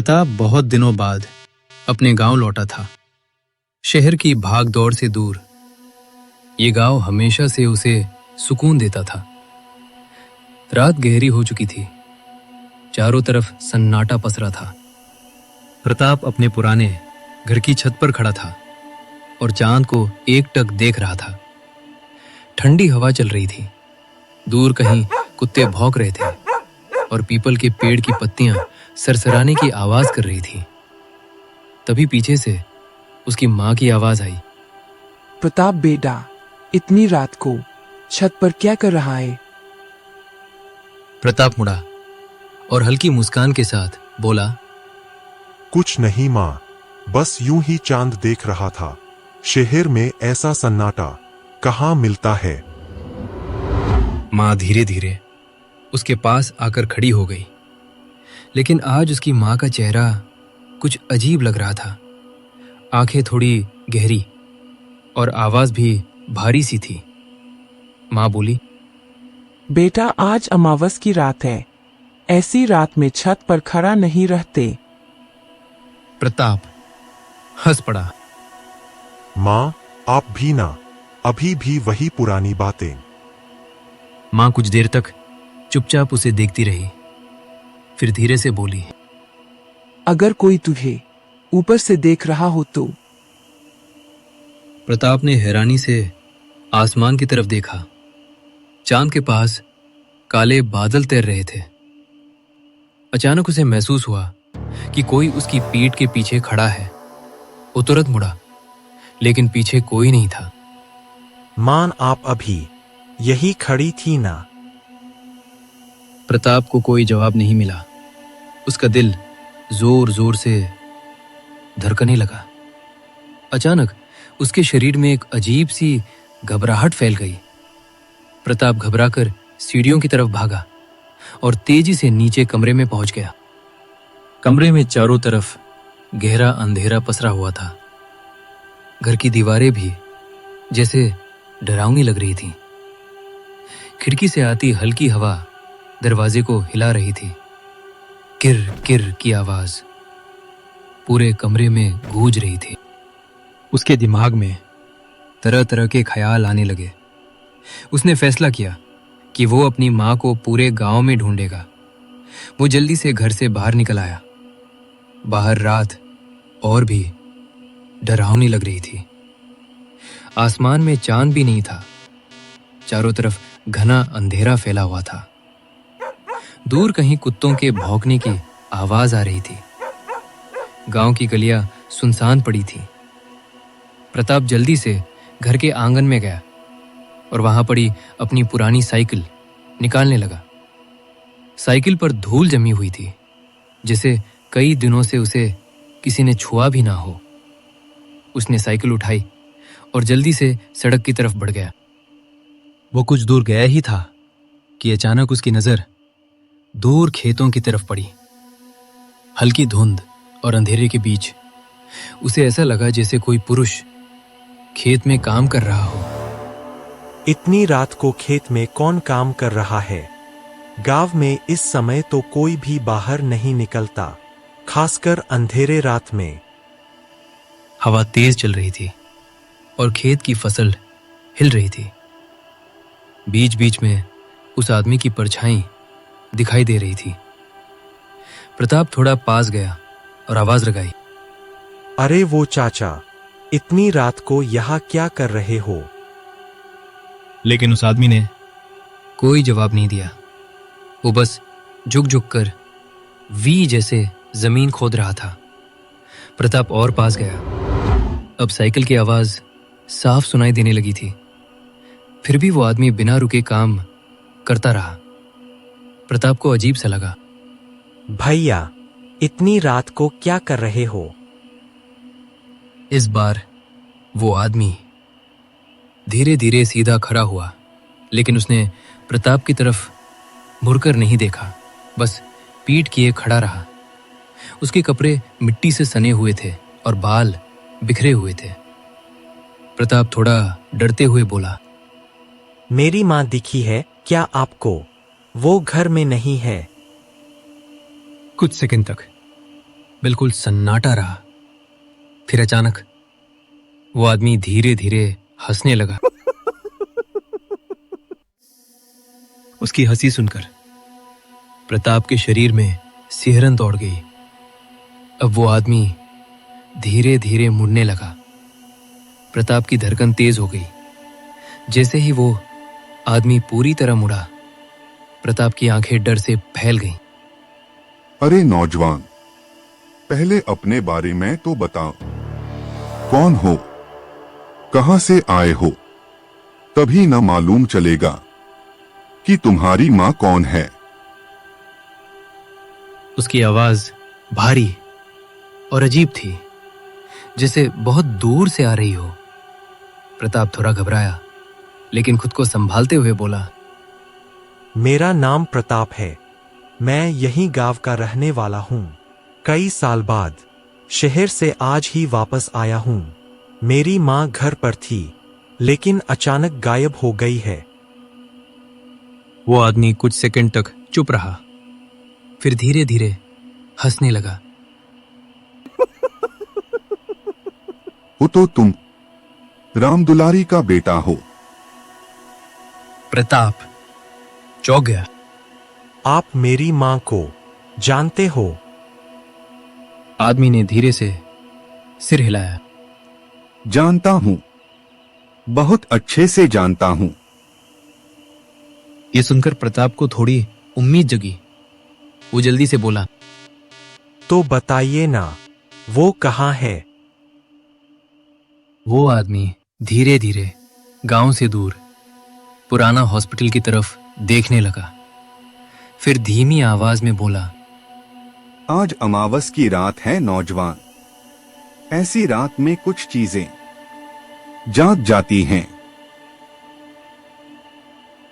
प्रताप बहुत दिनों बाद अपने गांव लौटा था, शहर की भाग दौड़ से दूर। ये गांव हमेशा से उसे सुकून देता था। रात गहरी हो चुकी थी, चारों तरफ सन्नाटा पसरा था। प्रताप अपने पुराने घर की छत पर खड़ा था और चांद को एकटक देख रहा था। ठंडी हवा चल रही थी, दूर कहीं कुत्ते भौंक रहे थे और पीपल के पेड़ की पत्तियां सरसराने की आवाज कर रही थी। तभी पीछे से उसकी मां की आवाज आई, प्रताप बेटा, इतनी रात को छत पर क्या कर रहा है? प्रताप मुड़ा और हल्की मुस्कान के साथ बोला, कुछ नहीं माँ, बस यूं ही चांद देख रहा था। शहर में ऐसा सन्नाटा कहाँ मिलता है। मां धीरे धीरे उसके पास आकर खड़ी हो गई, लेकिन आज उसकी मां का चेहरा कुछ अजीब लग रहा था। आंखें थोड़ी गहरी और आवाज भी भारी सी थी। मां बोली, बेटा, आज अमावस की रात है, ऐसी रात में छत पर खड़ा नहीं रहते। प्रताप हंस पड़ा। माँ, आप भी ना, अभी भी वही पुरानी बातें। मां कुछ देर तक चुपचाप उसे देखती रही, फिर धीरे से बोली, अगर कोई तुझे ऊपर से देख रहा हो तो? प्रताप ने हैरानी से आसमान की तरफ देखा। चांद के पास काले बादल तैर रहे थे। अचानक उसे महसूस हुआ कि कोई उसकी पीठ के पीछे खड़ा है। वो तुरंत मुड़ा, लेकिन पीछे कोई नहीं था। मान, आप अभी यही खड़ी थी ना? प्रताप को कोई जवाब नहीं मिला। उसका दिल जोर जोर से धड़कने लगा। अचानक उसके शरीर में एक अजीब सी घबराहट फैल गई। प्रताप घबराकर सीढ़ियों की तरफ भागा और तेजी से नीचे कमरे में पहुंच गया। कमरे में चारों तरफ गहरा अंधेरा पसरा हुआ था। घर की दीवारें भी जैसे डरावनी लग रही थीं। खिड़की से आती हल्की हवा दरवाजे को हिला रही थी। किर किर की आवाज पूरे कमरे में गूंज रही थी। उसके दिमाग में तरह तरह के ख्याल आने लगे। उसने फैसला किया कि वो अपनी मां को पूरे गांव में ढूंढेगा। वो जल्दी से घर से बाहर निकल आया। बाहर रात और भी डरावनी लग रही थी। आसमान में चांद भी नहीं था। चारों तरफ घना अंधेरा फैला हुआ था। दूर कहीं कुत्तों के भौंकने की आवाज आ रही थी। गांव की गलियां सुनसान पड़ी थी। प्रताप जल्दी से घर के आंगन में गया और वहां पड़ी अपनी पुरानी साइकिल निकालने लगा। साइकिल पर धूल जमी हुई थी, जिसे कई दिनों से उसे किसी ने छुआ भी ना हो। उसने साइकिल उठाई और जल्दी से सड़क की तरफ बढ़ गया। वो कुछ दूर गया ही था कि अचानक उसकी नजर दूर खेतों की तरफ पड़ी। हल्की धुंध और अंधेरे के बीच उसे ऐसा लगा जैसे कोई पुरुष खेत में काम कर रहा हो। इतनी रात को खेत में कौन काम कर रहा है? गांव में इस समय तो कोई भी बाहर नहीं निकलता, खासकर अंधेरे रात में। हवा तेज चल रही थी और खेत की फसल हिल रही थी। बीच बीच में उस आदमी की परछाई दिखाई दे रही थी। प्रताप थोड़ा पास गया और आवाज लगाई, अरे वो चाचा, इतनी रात को यहाँ क्या कर रहे हो? लेकिन उस आदमी ने कोई जवाब नहीं दिया। वो बस झुक झुक कर वी जैसे जमीन खोद रहा था। प्रताप और पास गया। अब साइकिल की आवाज साफ सुनाई देने लगी थी। फिर भी वो आदमी बिना रुके काम करता रहा। प्रताप को अजीब सा लगा। भैया, इतनी रात को क्या कर रहे हो? इस बार वो आदमी धीरे धीरे सीधा खड़ा हुआ, लेकिन उसने प्रताप की तरफ मुड़कर नहीं देखा, बस पीठ किए खड़ा रहा। उसके कपड़े मिट्टी से सने हुए थे और बाल बिखरे हुए थे। प्रताप थोड़ा डरते हुए बोला, मेरी माँ दिखी है क्या आपको? वो घर में नहीं है। कुछ सेकंड तक बिल्कुल सन्नाटा रहा। फिर अचानक वो आदमी धीरे धीरे हंसने लगा। उसकी हंसी सुनकर प्रताप के शरीर में सिहरन दौड़ गई। अब वो आदमी धीरे धीरे मुड़ने लगा। प्रताप की धड़कन तेज हो गई। जैसे ही वो आदमी पूरी तरह मुड़ा, प्रताप की आंखें डर से फैल गईं। अरे नौजवान, पहले अपने बारे में तो बताओ। कौन हो, कहां से आए हो? तभी न मालूम चलेगा कि तुम्हारी मां कौन है। उसकी आवाज भारी और अजीब थी, जैसे बहुत दूर से आ रही हो। प्रताप थोड़ा घबराया, लेकिन खुद को संभालते हुए बोला, मेरा नाम प्रताप है। मैं यही गांव का रहने वाला हूँ। कई साल बाद शहर से आज ही वापस आया हूँ। मेरी माँ घर पर थी, लेकिन अचानक गायब हो गई है। वो आदमी कुछ सेकंड तक चुप रहा, फिर धीरे धीरे हंसने लगा। वो तो तुम राम दुलारी का बेटा हो। प्रताप चौंक गया। आप मेरी माँ को जानते हो? आदमी ने धीरे से सिर हिलाया। जानता हूं, बहुत अच्छे से जानता हूं। ये सुनकर प्रताप को थोड़ी उम्मीद जगी। वो जल्दी से बोला, तो बताइए ना, वो कहाँ है? वो आदमी धीरे धीरे गांव से दूर पुराना हॉस्पिटल की तरफ देखने लगा। फिर धीमी आवाज में बोला, आज अमावस की रात है नौजवान। ऐसी रात में कुछ चीजें जाग जाती हैं।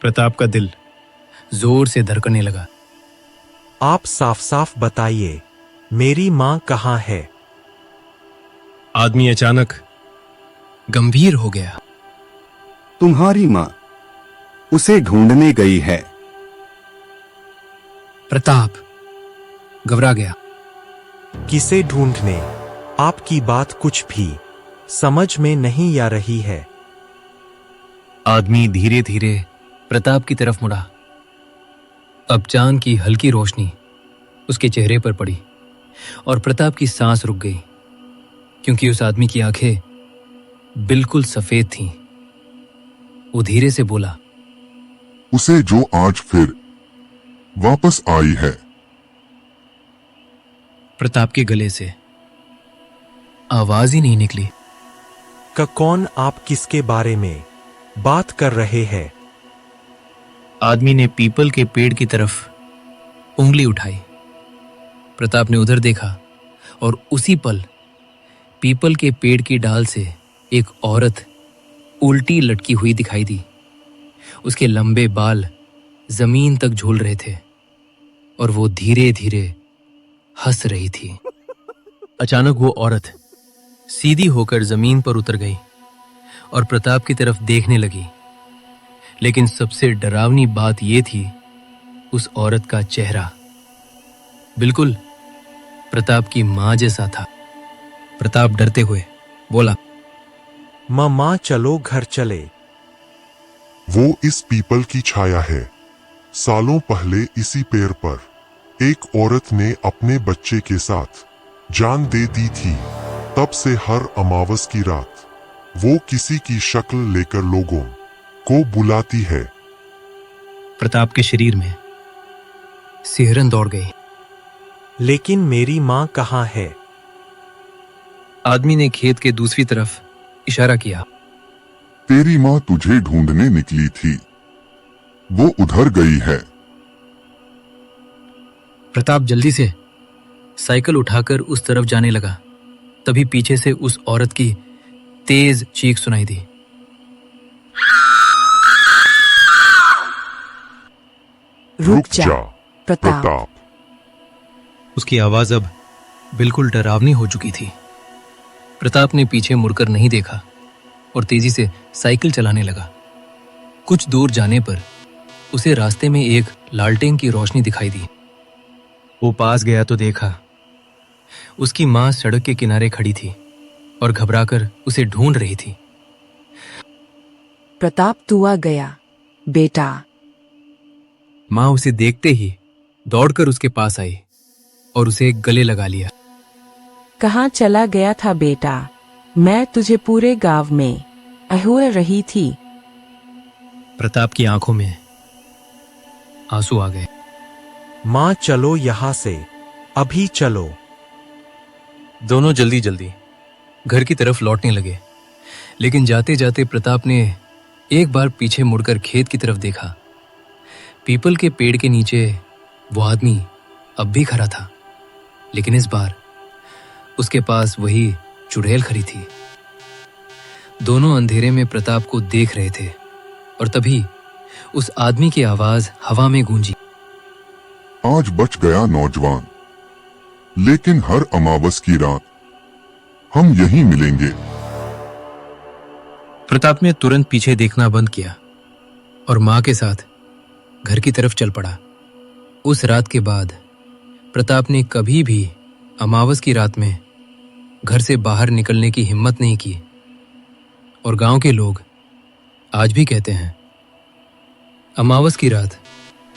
प्रताप का दिल जोर से धड़कने लगा। आप साफ साफ बताइए, मेरी माँ कहाँ है? आदमी अचानक गंभीर हो गया। तुम्हारी माँ उसे ढूंढने गई है। प्रताप घबरा गया। किसे ढूंढने? आपकी बात कुछ भी समझ में नहीं आ रही है। आदमी धीरे धीरे प्रताप की तरफ मुड़ा। अब चांद की हल्की रोशनी उसके चेहरे पर पड़ी और प्रताप की सांस रुक गई, क्योंकि उस आदमी की आंखें बिल्कुल सफेद थीं। वो धीरे से बोला, उसे जो आज फिर वापस आई है। प्रताप के गले से आवाज ही नहीं निकली। कौन? आप किसके बारे में बात कर रहे हैं? आदमी ने पीपल के पेड़ की तरफ उंगली उठाई। प्रताप ने उधर देखा और उसी पल पीपल के पेड़ की डाल से एक औरत उल्टी लटकी हुई दिखाई दी। उसके लंबे बाल जमीन तक झूल रहे थे और वो धीरे धीरे हंस रही थी। अचानक वो औरत सीधी होकर जमीन पर उतर गई और प्रताप की तरफ देखने लगी। लेकिन सबसे डरावनी बात यह थी, उस औरत का चेहरा बिल्कुल प्रताप की मां जैसा था। प्रताप डरते हुए बोला, माँ चलो घर चले। वो इस पीपल की छाया है। सालों पहले इसी पेड़ पर एक औरत ने अपने बच्चे के साथ जान दे दी थी। तब से हर अमावस की रात वो किसी की शक्ल लेकर लोगों को बुलाती है। प्रताप के शरीर में सिहरन दौड़ गई। लेकिन मेरी माँ कहाँ है? आदमी ने खेत के दूसरी तरफ इशारा किया। तेरी माँ तुझे ढूंढने निकली थी, वो उधर गई है। प्रताप जल्दी से साइकिल उठाकर उस तरफ जाने लगा। तभी पीछे से उस औरत की तेज चीख सुनाई दी। रुक जा प्रताप। उसकी आवाज अब बिल्कुल डरावनी हो चुकी थी। प्रताप ने पीछे मुड़कर नहीं देखा और तेजी से साइकिल चलाने लगा। कुछ दूर जाने पर उसे रास्ते में एक लालटेन की रोशनी दिखाई दी। वो पास गया तो देखा उसकी मां सड़क के किनारे खड़ी थी और घबराकर उसे ढूंढ रही थी। प्रताप तू आ गया बेटा। मां उसे देखते ही दौड़कर उसके पास आई और उसे गले लगा लिया। कहाँ चला गया था बेटा? मैं तुझे पूरे गांव में अहुर रही थी। प्रताप की आंखों में आंसू आ गए। माँ चलो यहाँ से, अभी चलो। दोनों जल्दी जल्दी घर की तरफ लौटने लगे, लेकिन जाते जाते प्रताप ने एक बार पीछे मुड़कर खेत की तरफ देखा। पीपल के पेड़ के नीचे वो आदमी अब भी खड़ा था, लेकिन इस बार उसके पास वही चुड़ैल खड़ी थी। दोनों अंधेरे में प्रताप को देख रहे थे और तभी उस आदमी की आवाज हवा में गूंजी। आज बच गया नौजवान, लेकिन हर अमावस की रात हम यहीं मिलेंगे। प्रताप ने तुरंत पीछे देखना बंद किया और मां के साथ घर की तरफ चल पड़ा। उस रात के बाद प्रताप ने कभी भी अमावस की रात में घर से बाहर निकलने की हिम्मत नहीं की। और गांव के लोग आज भी कहते हैं, अमावस की रात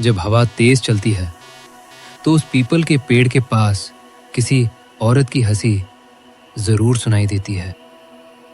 जब हवा तेज चलती है तो उस पीपल के पेड़ के पास किसी औरत की हंसी जरूर सुनाई देती है।